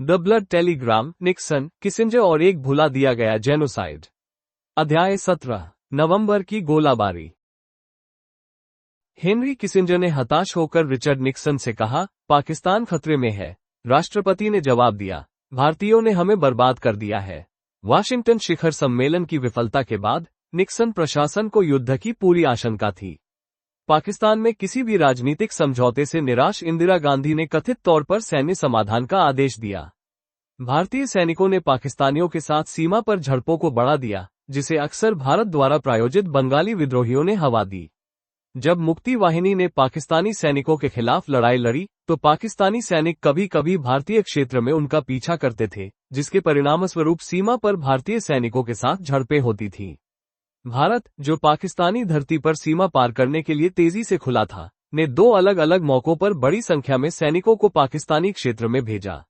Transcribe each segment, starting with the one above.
The blood Telegram, Nixon, Kissinger और एक भुला दिया गया जेनोसाइड। अध्याय 17, नवंबर की गोलाबारी। हेनरी किसिंजर ने हताश होकर रिचर्ड निक्सन से कहा, पाकिस्तान खतरे में है। राष्ट्रपति ने जवाब दिया, भारतीयों ने हमें बर्बाद कर दिया है। वाशिंगटन शिखर सम्मेलन की विफलता के बाद निक्सन प्रशासन को युद्ध की पूरी आशंका थी। पाकिस्तान में किसी भी राजनीतिक समझौते से निराश इंदिरा गांधी ने कथित तौर पर सैन्य समाधान का आदेश दिया। भारतीय सैनिकों ने पाकिस्तानियों के साथ सीमा पर झड़पों को बढ़ा दिया, जिसे अक्सर भारत द्वारा प्रायोजित बंगाली विद्रोहियों ने हवा दी। जब मुक्ति वाहिनी ने पाकिस्तानी सैनिकों के खिलाफ लड़ाई लड़ी, तो पाकिस्तानी सैनिक कभी कभी भारतीय क्षेत्र में उनका पीछा करते थे, जिसके परिणामस्वरूप सीमा पर भारतीय सैनिकों के साथ झड़पें होती थीं। भारत, जो पाकिस्तानी धरती पर सीमा पार करने के लिए तेजी से खुला था, ने दो अलग अलग मौकों पर बड़ी संख्या में सैनिकों को पाकिस्तानी क्षेत्र में भेजा।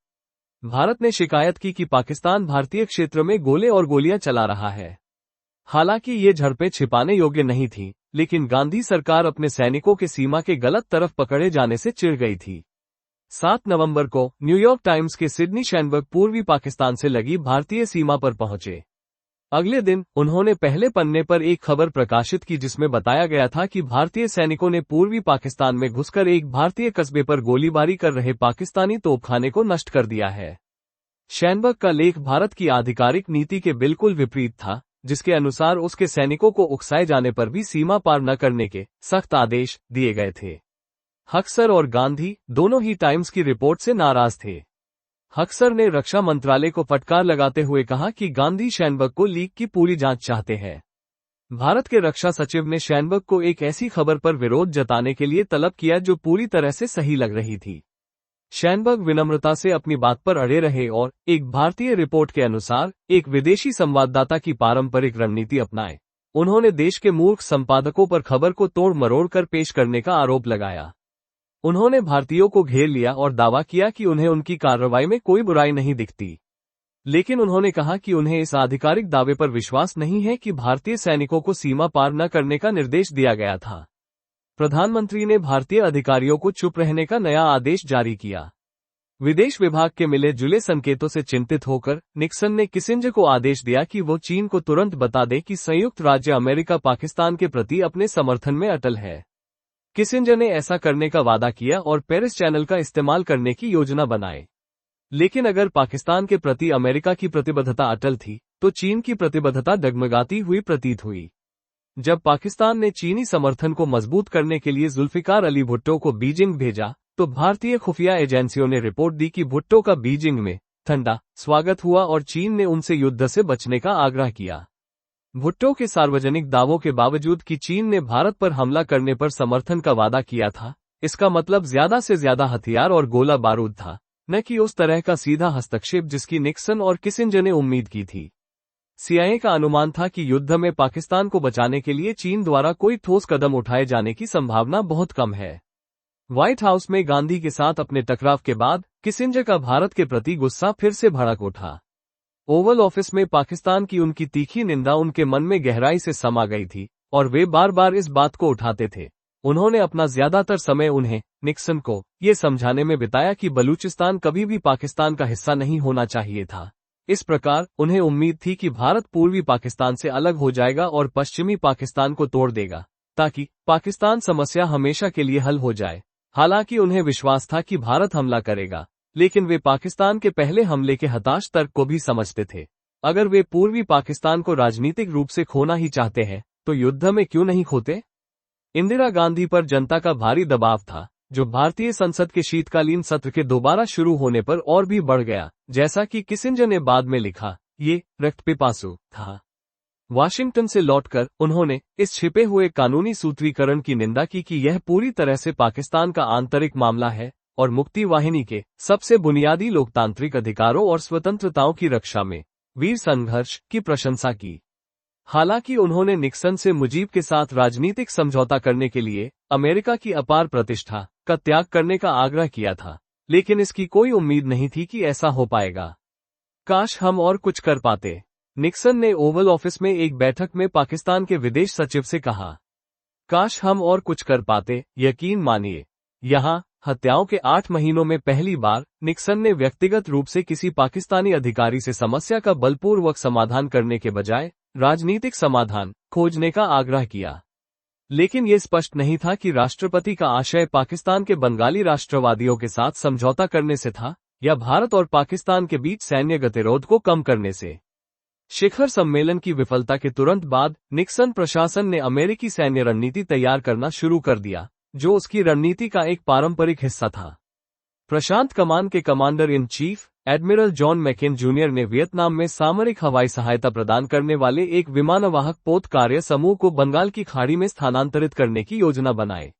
भारत ने शिकायत की कि पाकिस्तान भारतीय क्षेत्र में गोले और गोलियां चला रहा है। हालांकि ये झड़पें छिपाने योग्य नहीं थीं, लेकिन गांधी सरकार अपने सैनिकों के सीमा के गलत तरफ पकड़े जाने से चिढ़ गई थी। 7 नवंबर को न्यूयॉर्क टाइम्स के सिडनी शैनबर्ग पूर्वी पाकिस्तान से लगी भारतीय सीमा पर पहुंचे। अगले दिन उन्होंने पहले पन्ने पर एक खबर प्रकाशित की जिसमें बताया गया था कि भारतीय सैनिकों ने पूर्वी पाकिस्तान में घुसकर एक भारतीय कस्बे पर गोलीबारी कर रहे पाकिस्तानी तोपखाने को नष्ट कर दिया है। शैनबर्ग का लेख भारत की आधिकारिक नीति के बिल्कुल विपरीत था, जिसके अनुसार उसके सैनिकों को उकसाए जाने पर भी सीमा पार न करने के सख्त आदेश दिए गए थे। हक्सर और गांधी दोनों ही टाइम्स की रिपोर्ट से नाराज थे। हक्सर ने रक्षा मंत्रालय को फटकार लगाते हुए कहा कि गांधी शैनबर्ग को लीक की पूरी जांच चाहते हैं। भारत के रक्षा सचिव ने शैनबर्ग को एक ऐसी खबर पर विरोध जताने के लिए तलब किया जो पूरी तरह से सही लग रही थी। शैनबर्ग विनम्रता से अपनी बात पर अड़े रहे और एक भारतीय रिपोर्ट के अनुसार एक विदेशी संवाददाता की पारंपरिक रणनीति अपनाए। उन्होंने देश के मूर्ख संपादकों पर खबर को तोड़ मरोड़ कर पेश करने का आरोप लगाया। उन्होंने भारतीयों को घेर लिया और दावा किया कि उन्हें उनकी कार्रवाई में कोई बुराई नहीं दिखती। लेकिन उन्होंने कहा कि उन्हें इस आधिकारिक दावे पर विश्वास नहीं है कि भारतीय सैनिकों को सीमा पार न करने का निर्देश दिया गया था। प्रधानमंत्री ने भारतीय अधिकारियों को चुप रहने का नया आदेश जारी किया। विदेश विभाग के मिले जुले संकेतों से चिंतित होकर निक्सन ने किसिंजर को आदेश दिया कि वो चीन को तुरंत बता दे कि संयुक्त राज्य अमेरिका पाकिस्तान के प्रति अपने समर्थन में अटल है। किसिंजर ने ऐसा करने का वादा किया और पेरिस चैनल का इस्तेमाल करने की योजना बनाए। लेकिन अगर पाकिस्तान के प्रति अमेरिका की प्रतिबद्धता अटल थी, तो चीन की प्रतिबद्धता डगमगाती हुई प्रतीत हुई। जब पाकिस्तान ने चीनी समर्थन को मजबूत करने के लिए जुल्फिकार अली भुट्टो को बीजिंग भेजा, तो भारतीय खुफिया एजेंसियों ने रिपोर्ट दी कि भुट्टो का बीजिंग में ठंडा स्वागत हुआ और चीन ने उनसे युद्ध से बचने का आग्रह किया। भुट्टो के सार्वजनिक दावों के बावजूद कि चीन ने भारत पर हमला करने पर समर्थन का वादा किया था, इसका मतलब ज्यादा से ज्यादा हथियार और गोला बारूद था, न कि उस तरह का सीधा हस्तक्षेप जिसकी निक्सन और किसिंजर ने उम्मीद की थी। सीआईए का अनुमान था कि युद्ध में पाकिस्तान को बचाने के लिए चीन द्वारा कोई ठोस कदम उठाए जाने की संभावना बहुत कम है। व्हाइट हाउस में गांधी के साथ अपने टकराव के बाद किसिंजर का भारत के प्रति गुस्सा फिर से भड़क उठा। ओवल ऑफिस में पाकिस्तान की उनकी तीखी निंदा उनके मन में गहराई से समा गई थी और वे बार बार इस बात को उठाते थे। उन्होंने अपना ज्यादातर समय उन्हें निक्सन को ये समझाने में बिताया कि बलूचिस्तान कभी भी पाकिस्तान का हिस्सा नहीं होना चाहिए था। इस प्रकार उन्हें उम्मीद थी कि भारत पूर्वी पाकिस्तान से अलग हो जाएगा और पश्चिमी पाकिस्तान को तोड़ देगा, ताकि पाकिस्तान समस्या हमेशा के लिए हल हो जाए। हालांकि उन्हें विश्वास था कि भारत हमला करेगा, लेकिन वे पाकिस्तान के पहले हमले के हताश तर्क को भी समझते थे। अगर वे पूर्वी पाकिस्तान को राजनीतिक रूप से खोना ही चाहते हैं, तो युद्ध में क्यों नहीं खोते? इंदिरा गांधी पर जनता का भारी दबाव था, जो भारतीय संसद के शीतकालीन सत्र के दोबारा शुरू होने पर और भी बढ़ गया। जैसा कि किसिंजर ने बाद में लिखा, ये रक्तपिपासु था। वाशिंगटन से लौटकर उन्होंने इस छिपे हुए कानूनी सूत्रीकरण की निंदा की कि यह पूरी तरह से पाकिस्तान का आंतरिक मामला है और मुक्ति वाहिनी के सबसे बुनियादी लोकतांत्रिक अधिकारों और स्वतंत्रताओं की रक्षा में वीर संघर्ष की प्रशंसा की। हालांकि उन्होंने निक्सन से मुजीब के साथ राजनीतिक समझौता करने के लिए अमेरिका की अपार प्रतिष्ठा का त्याग करने का आग्रह किया था, लेकिन इसकी कोई उम्मीद नहीं थी कि ऐसा हो पाएगा। काश हम और कुछ कर पाते, निक्सन ने ओवल ऑफिस में एक बैठक में पाकिस्तान के विदेश सचिव से कहा। काश हम और कुछ कर पाते, यकीन मानिए, यहाँ हत्याओं के 8 महीनों में पहली बार निक्सन ने व्यक्तिगत रूप से किसी पाकिस्तानी अधिकारी से समस्या का बलपूर्वक समाधान करने के बजाय राजनीतिक समाधान खोजने का आग्रह किया। लेकिन ये स्पष्ट नहीं था कि राष्ट्रपति का आशय पाकिस्तान के बंगाली राष्ट्रवादियों के साथ समझौता करने से था या भारत और पाकिस्तान के बीच सैन्य गतिरोध को कम करने से। शिखर सम्मेलन की विफलता के तुरंत बाद निक्सन प्रशासन ने अमेरिकी सैन्य रणनीति तैयार करना शुरू कर दिया, जो उसकी रणनीति का एक पारंपरिक हिस्सा था। प्रशांत कमान के commander in chief admiral John मैकेन junior ने वियतनाम में सामरिक हवाई सहायता प्रदान करने वाले एक विमानवाहक पोत कार्य समूह को बंगाल की खाड़ी में स्थानांतरित करने की योजना बनाई।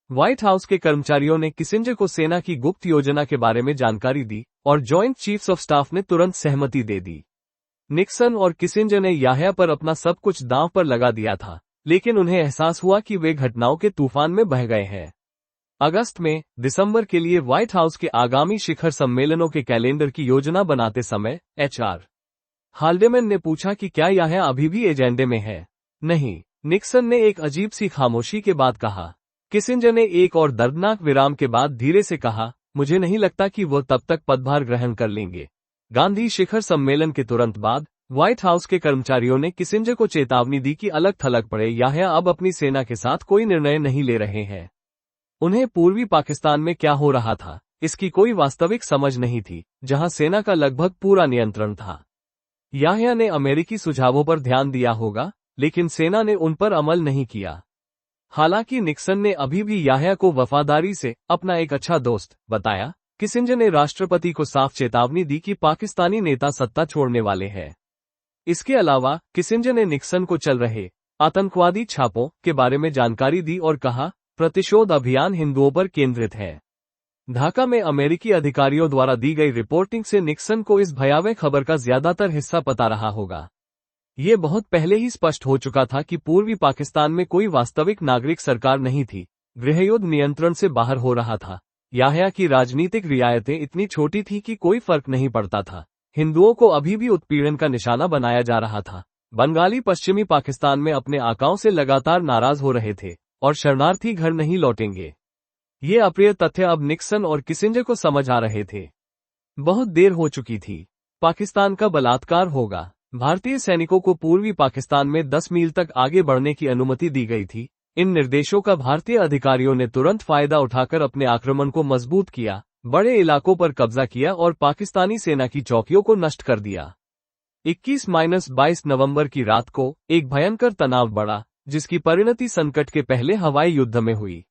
व्हाइट हाउस के कर्मचारियों ने किसिंजर को सेना की गुप्त योजना के बारे में जानकारी दी और जॉइंट चीफ्स ऑफ स्टाफ ने तुरंत सहमति दे दी। निक्सन और किसिंजर ने याह्या पर अपना सब कुछ दांव पर लगा दिया था, लेकिन उन्हें एहसास हुआ कि वे घटनाओं के तूफान में बह गए हैं। अगस्त में दिसंबर के लिए व्हाइट हाउस के आगामी शिखर सम्मेलनों के कैलेंडर की योजना बनाते समय HR हाल्डेमैन ने पूछा कि क्या यह अभी भी एजेंडे में है। नहीं, निक्सन ने एक अजीब सी खामोशी के बाद कहा। किसिंजर ने एक और दर्दनाक विराम के बाद धीरे से कहा, मुझे नहीं लगता कि वो तब तक पदभार ग्रहण कर लेंगे। गांधी शिखर सम्मेलन के तुरंत बाद व्हाइट हाउस के कर्मचारियों ने किसिंजर को चेतावनी दी कि अलग थलग पड़े या अब अपनी सेना के साथ कोई निर्णय नहीं ले रहे हैं। उन्हें पूर्वी पाकिस्तान में क्या हो रहा था इसकी कोई वास्तविक समझ नहीं थी, जहां सेना का लगभग पूरा नियंत्रण था। याह्या ने अमेरिकी सुझावों पर ध्यान दिया होगा, लेकिन सेना ने उन पर अमल नहीं किया। हालांकि निक्सन ने अभी भी याह्या को वफादारी से अपना एक अच्छा दोस्त बताया। किसिंजर ने राष्ट्रपति को साफ चेतावनी दी कि पाकिस्तानी नेता सत्ता छोड़ने वाले हैं। इसके अलावा किसिंजर ने निक्सन को चल रहे आतंकवादी छापों के बारे में जानकारी दी और कहा, प्रतिशोध अभियान हिंदुओं पर केंद्रित है। ढाका में अमेरिकी अधिकारियों द्वारा दी गई रिपोर्टिंग से निक्सन को इस भयावह खबर का ज्यादातर हिस्सा पता रहा होगा। ये बहुत पहले ही स्पष्ट हो चुका था कि पूर्वी पाकिस्तान में कोई वास्तविक नागरिक सरकार नहीं थी, गृहयुद्ध नियंत्रण से बाहर हो रहा था। याह्या की राजनीतिक रियायतें इतनी छोटी थी कि कोई फर्क नहीं पड़ता था। हिंदुओं को अभी भी उत्पीड़न का निशाना बनाया जा रहा था। बंगाली पश्चिमी पाकिस्तान में अपने आकाओं से लगातार नाराज हो रहे थे और शरणार्थी घर नहीं लौटेंगे। ये अप्रिय तथ्य अब निक्सन और किसिंजर को समझ आ रहे थे। बहुत देर हो चुकी थी। पाकिस्तान का बलात्कार होगा। भारतीय सैनिकों को पूर्वी पाकिस्तान में 10 मील तक आगे बढ़ने की अनुमति दी गई थी। इन निर्देशों का भारतीय अधिकारियों ने तुरंत फायदा उठाकर अपने आक्रमण को मजबूत किया, बड़े इलाकों पर कब्जा किया और पाकिस्तानी सेना की चौकियों को नष्ट कर दिया। 21-22 नवंबर की रात को एक भयंकर तनाव बढ़ा, जिसकी परिणति संकट के पहले हवाई युद्ध में हुई।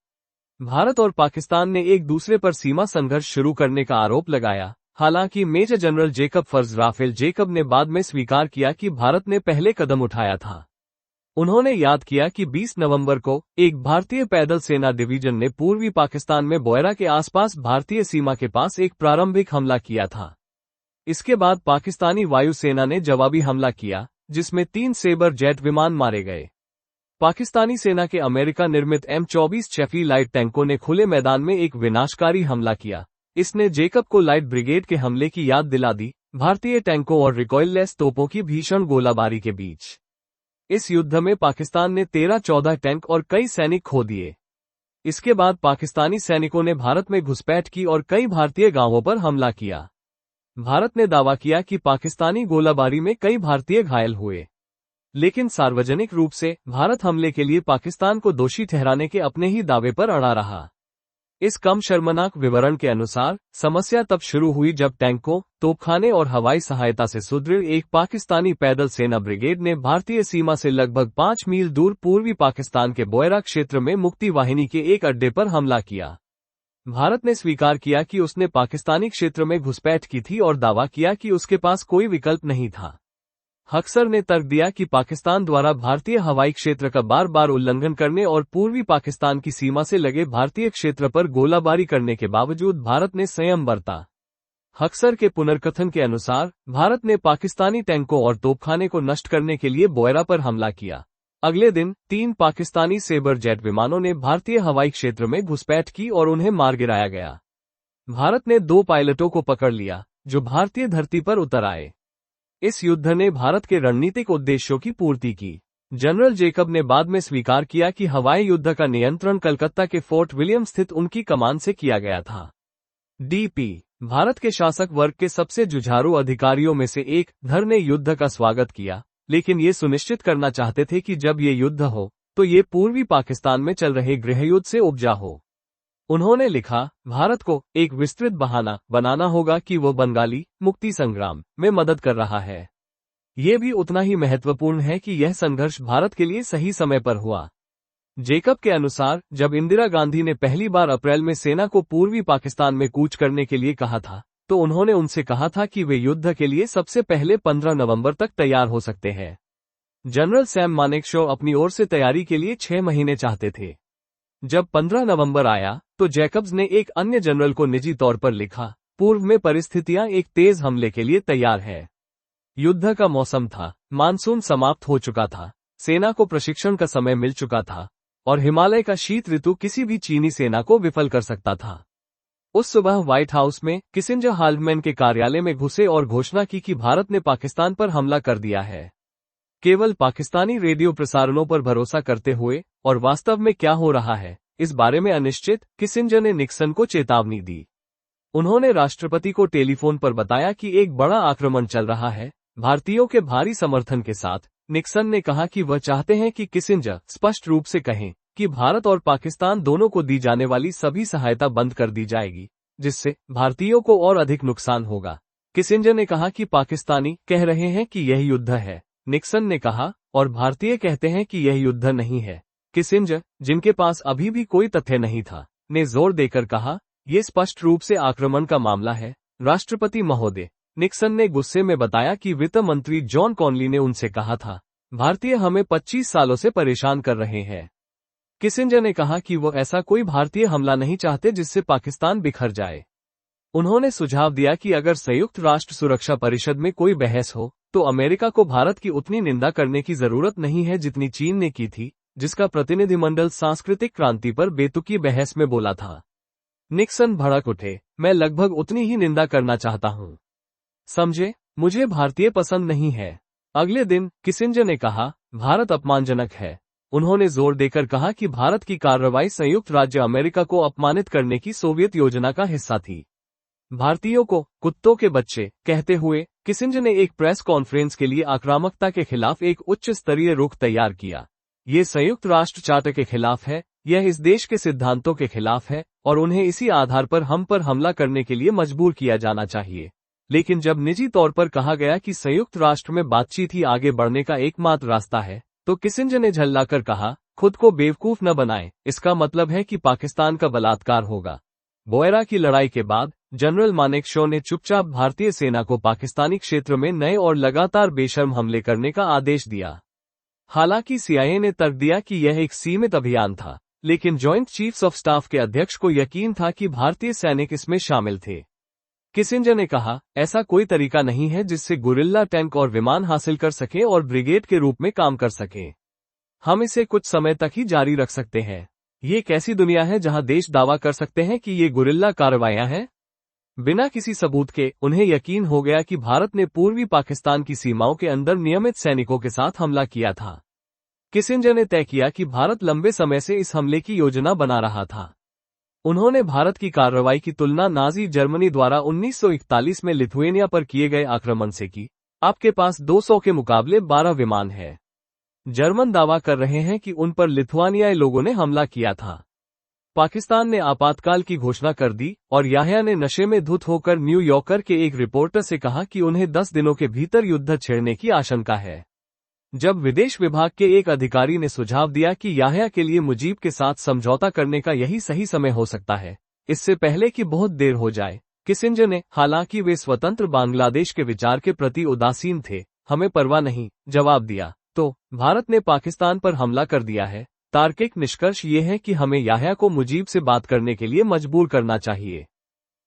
भारत और पाकिस्तान ने एक दूसरे पर सीमा संघर्ष शुरू करने का आरोप लगाया। हालांकि मेजर जनरल जेकब फर्ज राफेल जेकब ने बाद में स्वीकार किया कि भारत ने पहले कदम उठाया था। उन्होंने याद किया कि 20 नवंबर को एक भारतीय पैदल सेना डिवीजन ने पूर्वी पाकिस्तान में बोयरा के आसपास भारतीय सीमा के पास एक प्रारंभिक हमला किया था। इसके बाद पाकिस्तानी वायुसेना ने जवाबी हमला किया, जिसमें 3 सेबर जेट विमान मारे गए। पाकिस्तानी सेना के अमेरिका निर्मित M24 चैफी लाइट टैंकों ने खुले मैदान में एक विनाशकारी हमला किया। इसने जेकब को लाइट ब्रिगेड के हमले की याद दिला दी, भारतीय टैंकों और रिकॉइललेस तोपों की भीषण गोलाबारी के बीच। इस युद्ध में पाकिस्तान ने 13-14 टैंक और कई सैनिक खो दिए। इसके बाद पाकिस्तानी सैनिकों ने भारत में घुसपैठ की और कई भारतीय गांवों पर हमला किया। भारत ने दावा किया कि पाकिस्तानी गोलाबारी में कई भारतीय घायल हुए, लेकिन सार्वजनिक रूप से भारत हमले के लिए पाकिस्तान को दोषी ठहराने के अपने ही दावे पर अड़ा रहा। इस कम शर्मनाक विवरण के अनुसार समस्या तब शुरू हुई जब टैंकों, तोपखाने और हवाई सहायता से सुदृढ़ एक पाकिस्तानी पैदल सेना ब्रिगेड ने भारतीय सीमा से लगभग 5 मील दूर पूर्वी पाकिस्तान के बोयरा क्षेत्र में मुक्ति वाहिनी के एक अड्डे पर हमला किया। भारत ने स्वीकार किया कि उसने पाकिस्तानी क्षेत्र में घुसपैठ की थी और दावा किया कि उसके पास कोई विकल्प नहीं था। हक्सर ने तर्क दिया कि पाकिस्तान द्वारा भारतीय हवाई क्षेत्र का बार बार उल्लंघन करने और पूर्वी पाकिस्तान की सीमा से लगे भारतीय क्षेत्र पर गोलाबारी करने के बावजूद भारत ने संयम बरता। हक्सर के पुनर्कथन के अनुसार भारत ने पाकिस्तानी टैंकों और तोपखाने को नष्ट करने के लिए बोयरा पर हमला किया। अगले दिन 3 पाकिस्तानी सेबर जेट विमानों ने भारतीय हवाई क्षेत्र में घुसपैठ की और उन्हें मार गिराया गया। भारत ने 2 पायलटों को पकड़ लिया, जो भारतीय धरती पर उतर आए। इस युद्ध ने भारत के रणनीतिक उद्देश्यों की पूर्ति की। जनरल जेकब ने बाद में स्वीकार किया कि हवाई युद्ध का नियंत्रण कलकत्ता के फोर्ट विलियम स्थित उनकी कमान से किया गया था। डीपी भारत के शासक वर्ग के सबसे जुझारू अधिकारियों में से एक धर ने युद्ध का स्वागत किया, लेकिन ये सुनिश्चित करना चाहते थे कि जब ये युद्ध हो तो ये पूर्वी पाकिस्तान में चल रहे गृहयुद्ध से उपजा हो। उन्होंने लिखा, भारत को एक विस्तृत बहाना बनाना होगा कि वो बंगाली मुक्ति संग्राम में मदद कर रहा है। ये भी उतना ही महत्वपूर्ण है कि यह संघर्ष भारत के लिए सही समय पर हुआ। जेकब के अनुसार जब इंदिरा गांधी ने पहली बार अप्रैल में सेना को पूर्वी पाकिस्तान में कूच करने के लिए कहा था, तो उन्होंने उनसे कहा था कि वे युद्ध के लिए सबसे पहले 15 नवंबर तक तैयार हो सकते हैं। जनरल सैम मानेकशॉ अपनी ओर से तैयारी के लिए 6 महीने चाहते थे। जब 15 नवंबर आया तो जैकब्स ने एक अन्य जनरल को निजी तौर पर लिखा, पूर्व में परिस्थितियां एक तेज हमले के लिए तैयार है। युद्ध का मौसम था, मानसून समाप्त हो चुका था, सेना को प्रशिक्षण का समय मिल चुका था और हिमालय का शीत ऋतु किसी भी चीनी सेना को विफल कर सकता था। उस सुबह व्हाइट हाउस में किसिंजर हाल्डमैन के कार्यालय में घुसे और घोषणा की कि भारत ने पाकिस्तान पर हमला कर दिया है। केवल पाकिस्तानी रेडियो प्रसारणों पर भरोसा करते हुए और वास्तव में क्या हो रहा है इस बारे में अनिश्चित, किसिंजर ने निक्सन को चेतावनी दी। उन्होंने राष्ट्रपति को टेलीफोन पर बताया कि एक बड़ा आक्रमण चल रहा है। भारतीयों के भारी समर्थन के साथ निक्सन ने कहा कि वह चाहते हैं कि किसिंजर स्पष्ट रूप से कहें कि भारत और पाकिस्तान दोनों को दी जाने वाली सभी सहायता बंद कर दी जाएगी, जिससे भारतीयों को और अधिक नुकसान होगा। किसिंजर ने कहा कि पाकिस्तानी कह रहे हैं कि यह युद्ध है, निक्सन ने कहा, और भारतीय कहते हैं कि यह युद्ध नहीं है। किसिंजर, जिनके पास अभी भी कोई तथ्य नहीं था, ने जोर देकर कहा, यह स्पष्ट रूप से आक्रमण का मामला है, राष्ट्रपति महोदय। निक्सन ने गुस्से में बताया कि वित्त मंत्री जॉन कॉनली ने उनसे कहा था, भारतीय हमें 25 सालों से परेशान कर रहे हैं। किसिंजर ने कहा कि वो ऐसा कोई भारतीय हमला नहीं चाहते जिससे पाकिस्तान बिखर जाए। उन्होंने सुझाव दिया कि अगर संयुक्त राष्ट्र सुरक्षा परिषद में कोई बहस हो तो अमेरिका को भारत की उतनी निंदा करने की जरूरत नहीं है जितनी चीन ने की थी, जिसका प्रतिनिधिमंडल सांस्कृतिक क्रांति पर बेतुकी बहस में बोला था। निक्सन भड़क उठे, मैं लगभग उतनी ही निंदा करना चाहता हूं। समझे, मुझे भारतीय पसंद नहीं है। अगले दिन किसिंजर ने कहा, भारत अपमानजनक है। उन्होंने जोर देकर कहा कि भारत की कार्रवाई संयुक्त राज्य अमेरिका को अपमानित करने की सोवियत योजना का हिस्सा थी। भारतीयों को कुत्तों के बच्चे कहते हुए किसिंजर ने एक प्रेस कॉन्फ्रेंस के लिए आक्रामकता के खिलाफ एक उच्च स्तरीय रुख तैयार किया। ये संयुक्त राष्ट्र चार्टर के खिलाफ है, यह इस देश के सिद्धांतों के खिलाफ है और उन्हें इसी आधार पर हम पर हमला करने के लिए मजबूर किया जाना चाहिए। लेकिन जब निजी तौर पर कहा गया कि संयुक्त राष्ट्र में बातचीत ही आगे बढ़ने का एकमात्र रास्ता है, तो किसिंजर ने झल्लाकर कहा, खुद को बेवकूफ न बनाएं, इसका मतलब है कि पाकिस्तान का बलात्कार होगा। बोयरा की लड़ाई के बाद जनरल मानेकशॉ ने चुपचाप भारतीय सेना को पाकिस्तानी क्षेत्र में नए और लगातार बेशर्म हमले करने का आदेश दिया। हालांकि सीआईए ने तर्क दिया कि यह एक सीमित अभियान था, लेकिन जॉइंट चीफ्स ऑफ स्टाफ के अध्यक्ष को यकीन था कि भारतीय सैनिक इसमें शामिल थे। किसिंजर ने कहा, ऐसा कोई तरीका नहीं है जिससे गुरिल्ला टैंक और विमान हासिल कर सकें और ब्रिगेड के रूप में काम कर सकें। हम इसे कुछ समय तक ही जारी रख सकते हैं। ये एक ऐसी दुनिया है जहां देश दावा कर सकते हैं कि ये गुरिल्ला कार्रवाइयां हैं। बिना किसी सबूत के उन्हें यकीन हो गया कि भारत ने पूर्वी पाकिस्तान की सीमाओं के अंदर नियमित सैनिकों के साथ हमला किया था। किसिंजर ने तय किया कि भारत लंबे समय से इस हमले की योजना बना रहा था। उन्होंने भारत की कार्रवाई की तुलना नाजी जर्मनी द्वारा 1941 में लिथुएनिया पर किए गए आक्रमण से की। आपके पास 200 के मुकाबले 12 विमान हैं। जर्मन दावा कर रहे हैं कि उन पर लिथुआनियाई लोगों ने हमला किया था। पाकिस्तान ने आपातकाल की घोषणा कर दी और याह्या ने नशे में धुत होकर न्यूयॉर्कर के एक रिपोर्टर से कहा कि उन्हें 10 दिनों के भीतर युद्ध छेड़ने की आशंका है। जब विदेश विभाग के एक अधिकारी ने सुझाव दिया कि याह्या के लिए मुजीब के साथ समझौता करने का यही सही समय हो सकता है, इससे पहले कि बहुत देर हो जाए, किसिंजर ने, हालांकि वे स्वतंत्र बांग्लादेश के विचार के प्रति उदासीन थे, हमें परवाह नहीं, जवाब दिया। तो भारत ने पाकिस्तान पर हमला कर दिया है। तार्किक निष्कर्ष ये है कि हमें याह्या को मुजीब से बात करने के लिए मजबूर करना चाहिए।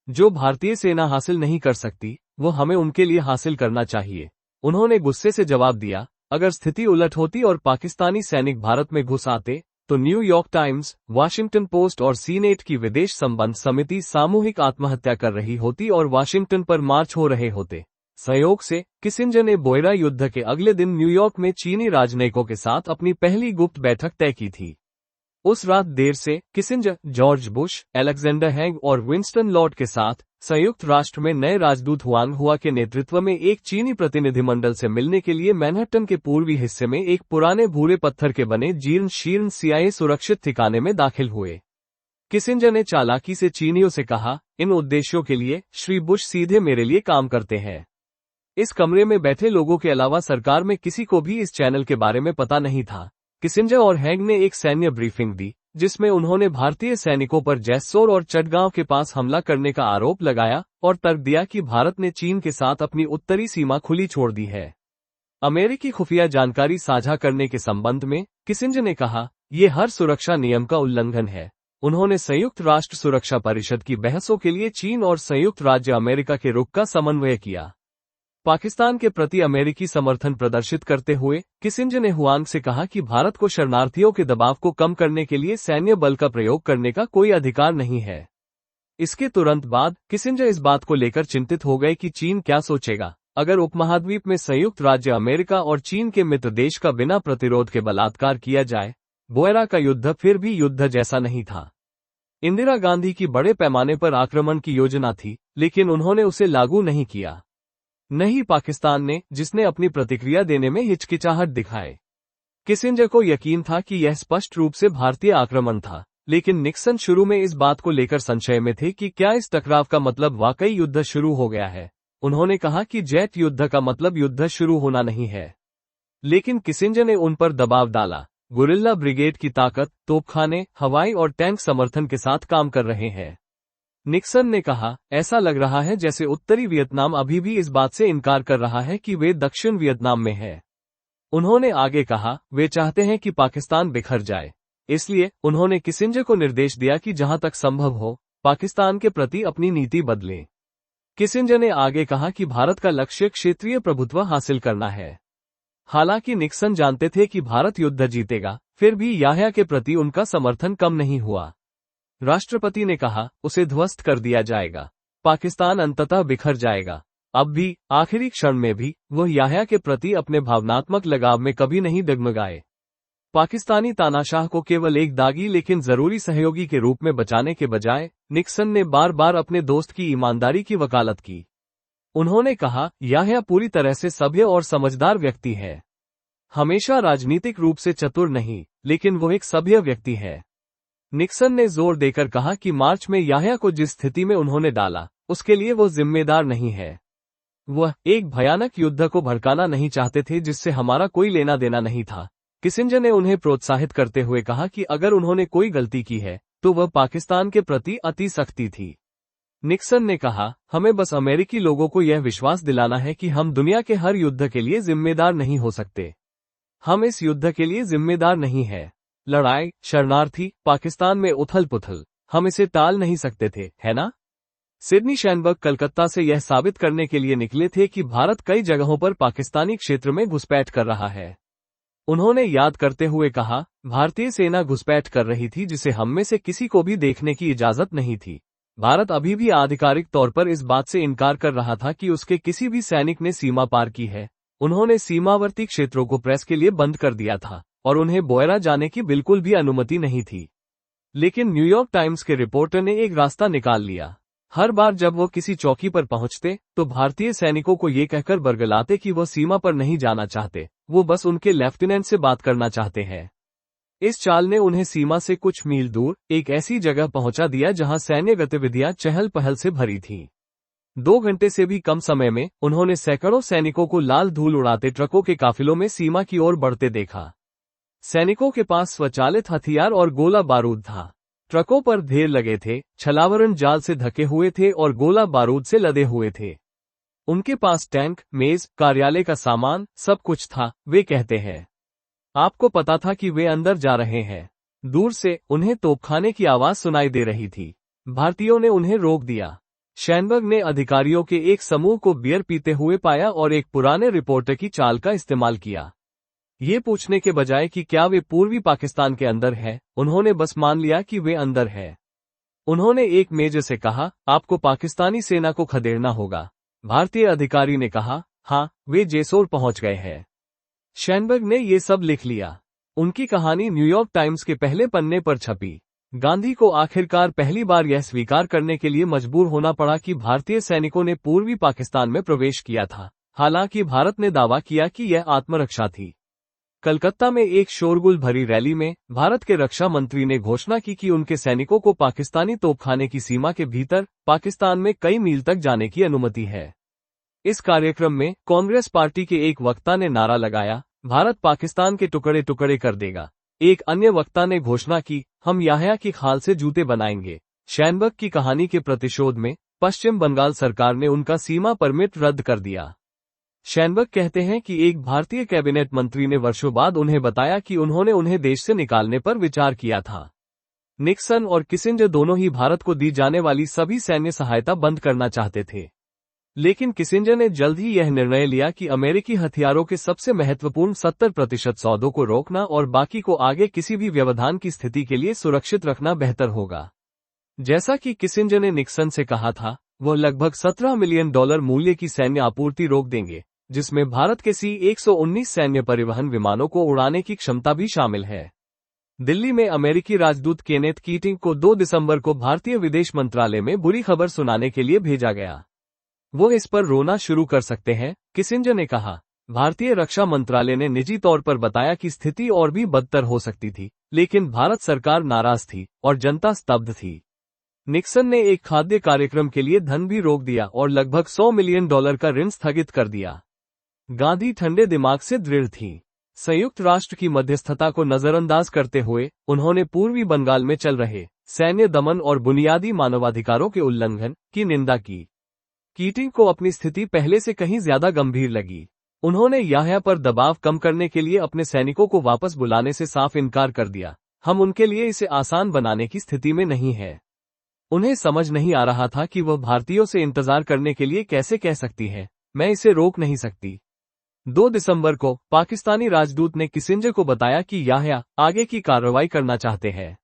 जो भारतीय सेना हासिल नहीं कर सकती, वो हमें उनके लिए हासिल करना चाहिए। उन्होंने गुस्से से जवाब दिया, अगर स्थिति उलट होती और पाकिस्तानी सैनिक भारत में घुस आते, तो न्यूयॉर्क टाइम्स, वाशिंगटन पोस्ट और सीनेट की विदेश संबंध समिति सामूहिक आत्महत्या कर रही होती और वाशिंगटन पर मार्च हो रहे होते। संयोग से किसिंजर ने बोयरा युद्ध के अगले दिन न्यूयॉर्क में चीनी राजनयिकों के साथ अपनी पहली गुप्त बैठक तय की थी। उस रात देर से किसिंजर, जॉर्ज बुश, अलेक्जेंडर हैग और विंस्टन लॉर्ड के साथ संयुक्त राष्ट्र में नए राजदूत हुआंग हुआ के नेतृत्व में एक चीनी प्रतिनिधिमंडल से मिलने के लिए मैनहट्टन के पूर्वी हिस्से में एक पुराने भूरे पत्थर के बने जीर्ण शीर्ण CIA सुरक्षित ठिकाने में दाखिल हुए। किसिंजर ने चालाकी से चीनियों से कहा, इन उद्देश्यों के लिए श्री बुश सीधे मेरे लिए काम करते हैं। इस कमरे में बैठे लोगों के अलावा सरकार में किसी को भी इस चैनल के बारे में पता नहीं था। किसिंजर और हैग ने एक सैन्य ब्रीफिंग दी, जिसमें उन्होंने भारतीय सैनिकों पर जैसोर और चटगांव के पास हमला करने का आरोप लगाया और तर्क दिया कि भारत ने चीन के साथ अपनी उत्तरी सीमा खुली छोड़ दी है। अमेरिकी खुफिया जानकारी साझा करने के संबंध में किसिंजर ने कहा, ये हर सुरक्षा नियम का उल्लंघन है। उन्होंने संयुक्त राष्ट्र सुरक्षा परिषद की बहसों के लिए चीन और संयुक्त राज्य अमेरिका के रुख का समन्वय किया। पाकिस्तान के प्रति अमेरिकी समर्थन प्रदर्शित करते हुए किसिंजर ने हुआंग से कहा कि भारत को शरणार्थियों के दबाव को कम करने के लिए सैन्य बल का प्रयोग करने का कोई अधिकार नहीं है। इसके तुरंत बाद किसिंजर इस बात को लेकर चिंतित हो गए कि चीन क्या सोचेगा अगर उपमहाद्वीप में संयुक्त राज्य अमेरिका और चीन के मित्र देश का बिना प्रतिरोध के बलात्कार किया जाए। बोयरा का युद्ध फिर भी युद्ध जैसा नहीं था। इंदिरा गांधी की बड़े पैमाने पर आक्रमण की योजना थी, लेकिन उन्होंने उसे लागू नहीं किया। नहीं पाकिस्तान ने, जिसने अपनी प्रतिक्रिया देने में हिचकिचाहट दिखाए। किसिंजर को यकीन था कि यह स्पष्ट रूप से भारतीय आक्रमण था, लेकिन निक्सन शुरू में इस बात को लेकर संशय में थे कि क्या इस टकराव का मतलब वाकई युद्ध शुरू हो गया है। उन्होंने कहा कि जेट युद्ध का मतलब युद्ध शुरू होना नहीं है। लेकिन किसिंजर ने उन पर दबाव डाला। गुरिल्ला ब्रिगेड की ताकत, तोपखाने, हवाई और टैंक समर्थन के साथ काम कर रहे हैं। निक्सन ने कहा, ऐसा लग रहा है जैसे उत्तरी वियतनाम अभी भी इस बात से इनकार कर रहा है कि वे दक्षिण वियतनाम में है। उन्होंने आगे कहा, वे चाहते हैं कि पाकिस्तान बिखर जाए। इसलिए उन्होंने किसिंजर को निर्देश दिया कि जहां तक संभव हो पाकिस्तान के प्रति अपनी नीति बदलें। किसिंजर ने आगे कहा कि भारत का लक्ष्य क्षेत्रीय प्रभुत्व हासिल करना है। हालांकि निक्सन जानते थे कि भारत युद्ध जीतेगा, फिर भी याह्या के प्रति उनका समर्थन कम नहीं हुआ। राष्ट्रपति ने कहा, उसे ध्वस्त कर दिया जाएगा। पाकिस्तान अंततः बिखर जाएगा। अब भी, आखिरी क्षण में भी, वह याह्या के प्रति अपने भावनात्मक लगाव में कभी नहीं डगमगाए। पाकिस्तानी तानाशाह को केवल एक दागी लेकिन जरूरी सहयोगी के रूप में बचाने के बजाय निक्सन ने बार बार अपने दोस्त की ईमानदारी की वकालत की। उन्होंने कहा, याह्या पूरी तरह से सभ्य और समझदार व्यक्ति है। हमेशा राजनीतिक रूप से चतुर नहीं, लेकिन वो एक सभ्य व्यक्ति है। निक्सन ने जोर देकर कहा कि मार्च में याह्या को जिस स्थिति में उन्होंने डाला, उसके लिए वो जिम्मेदार नहीं है। वह एक भयानक युद्ध को भड़काना नहीं चाहते थे जिससे हमारा कोई लेना देना नहीं था। किसिंजर ने उन्हें प्रोत्साहित करते हुए कहा कि अगर उन्होंने कोई गलती की है, तो वह पाकिस्तान के प्रति अति सख्ती थी। निक्सन ने कहा, हमें बस अमेरिकी लोगों को यह विश्वास दिलाना है कि हम दुनिया के हर युद्ध के लिए जिम्मेदार नहीं हो सकते। हम इस युद्ध के लिए जिम्मेदार नहीं है। लड़ाई, शरणार्थी, पाकिस्तान में उथल पुथल, हम इसे टाल नहीं सकते थे, है ना? सिडनी शैनबर्ग कलकत्ता से यह साबित करने के लिए निकले थे कि भारत कई जगहों पर पाकिस्तानी क्षेत्र में घुसपैठ कर रहा है। उन्होंने याद करते हुए कहा, भारतीय सेना घुसपैठ कर रही थी जिसे हम में से किसी को भी देखने की इजाजत नहीं थी। भारत अभी भी आधिकारिक तौर पर इस बात से इनकार कर रहा था कि उसके किसी भी सैनिक ने सीमा पार की है। उन्होंने सीमावर्ती क्षेत्रों को प्रेस के लिए बंद कर दिया था और उन्हें बोयरा जाने की बिल्कुल भी अनुमति नहीं थी। लेकिन न्यूयॉर्क टाइम्स के रिपोर्टर ने एक रास्ता निकाल लिया। हर बार जब वो किसी चौकी पर पहुंचते, तो भारतीय सैनिकों को ये कहकर बरगलाते कि वह सीमा पर नहीं जाना चाहते, वो बस उनके लेफ्टिनेंट से बात करना चाहते हैं। इस चाल ने उन्हें सीमा से कुछ मील दूर एक ऐसी जगह पहुंचा दिया जहां सैन्य गतिविधियां चहल पहल से भरी थीं। 2 घंटे से भी कम समय में उन्होंने सैकड़ों सैनिकों को लाल धूल उड़ाते ट्रकों के काफिलों में सीमा की ओर बढ़ते देखा। सैनिकों के पास स्वचालित हथियार और गोला बारूद था। ट्रकों पर ढेर लगे थे, छलावरण जाल से ढके हुए थे और गोला बारूद से लदे हुए थे। उनके पास टैंक, मेज, कार्यालय का सामान, सब कुछ था। वे कहते हैं, आपको पता था कि वे अंदर जा रहे हैं। दूर से उन्हें तोपखाने की आवाज सुनाई दे रही थी। भारतीयों ने उन्हें रोक दिया। शैनबर्ग ने अधिकारियों के एक समूह को बियर पीते हुए पाया और एक पुराने रिपोर्टर की चाल का इस्तेमाल किया। ये पूछने के बजाय कि क्या वे पूर्वी पाकिस्तान के अंदर है, उन्होंने बस मान लिया कि वे अंदर है। उन्होंने एक मेजर से कहा, आपको पाकिस्तानी सेना को खदेड़ना होगा। भारतीय अधिकारी ने कहा, हाँ, वे जेसोर पहुंच गए हैं। शैनबर्ग ने ये सब लिख लिया। उनकी कहानी न्यूयॉर्क टाइम्स के पहले पन्ने पर छपी। गांधी को आखिरकार पहली बार यह स्वीकार करने के लिए मजबूर होना पड़ा कि भारतीय सैनिकों ने पूर्वी पाकिस्तान में प्रवेश किया था, हालांकि भारत ने दावा किया कि यह आत्मरक्षा थी। कलकत्ता में एक शोरगुल भरी रैली में भारत के रक्षा मंत्री ने घोषणा की कि उनके सैनिकों को पाकिस्तानी तोपखाने की सीमा के भीतर पाकिस्तान में कई मील तक जाने की अनुमति है। इस कार्यक्रम में कांग्रेस पार्टी के एक वक्ता ने नारा लगाया, भारत पाकिस्तान के टुकड़े टुकड़े कर देगा। एक अन्य वक्ता ने घोषणा की, हम याह्या की खाल से जूते बनाएंगे। शैनबर्ग की कहानी के प्रतिशोध में पश्चिम बंगाल सरकार ने उनका सीमा परमिट रद्द कर दिया। शैनबर्ग कहते हैं कि एक भारतीय कैबिनेट मंत्री ने वर्षों बाद उन्हें बताया कि उन्होंने उन्हें देश से निकालने पर विचार किया था। निक्सन और किसिंजर दोनों ही भारत को दी जाने वाली सभी सैन्य सहायता बंद करना चाहते थे, लेकिन किसिंजर ने जल्द ही यह निर्णय लिया कि अमेरिकी हथियारों के सबसे महत्वपूर्ण 70% सौदों को रोकना और बाकी को आगे किसी भी व्यवधान की स्थिति के लिए सुरक्षित रखना बेहतर होगा। जैसा कि किसिंजर ने निक्सन से कहा था, वह लगभग $17 मिलियन मूल्य की सैन्य आपूर्ति रोक देंगे, जिसमें भारत के C-119 सैन्य परिवहन विमानों को उड़ाने की क्षमता भी शामिल है। दिल्ली में अमेरिकी राजदूत केनेथ कीटिंग को 2 दिसंबर को भारतीय विदेश मंत्रालय में बुरी खबर सुनाने के लिए भेजा गया। वो इस पर रोना शुरू कर सकते हैं, किसिंजर ने कहा। भारतीय रक्षा मंत्रालय ने निजी तौर पर बताया कि स्थिति और भी बदतर हो सकती थी, लेकिन भारत सरकार नाराज थी और जनता स्तब्ध थी। निक्सन ने एक खाद्य कार्यक्रम के लिए धन भी रोक दिया और लगभग $100 मिलियन का ऋण स्थगित कर दिया। गांधी ठंडे दिमाग से दृढ़ थी। संयुक्त राष्ट्र की मध्यस्थता को नजरअंदाज करते हुए उन्होंने पूर्वी बंगाल में चल रहे सैन्य दमन और बुनियादी मानवाधिकारों के उल्लंघन की निंदा की। कीटिंग को अपनी स्थिति पहले से कहीं ज्यादा गंभीर लगी। उन्होंने याह्या पर दबाव कम करने के लिए अपने सैनिकों को वापस बुलाने से साफ इनकार कर दिया। हम उनके लिए इसे आसान बनाने की स्थिति में नहीं है। उन्हें समझ नहीं आ रहा था कि वह भारतीयों से इंतजार करने के लिए कैसे कह सकती है, मैं इसे रोक नहीं सकती। 2 दिसंबर को पाकिस्तानी राजदूत ने किसिंजर को बताया कि याह्या आगे की कार्रवाई करना चाहते हैं।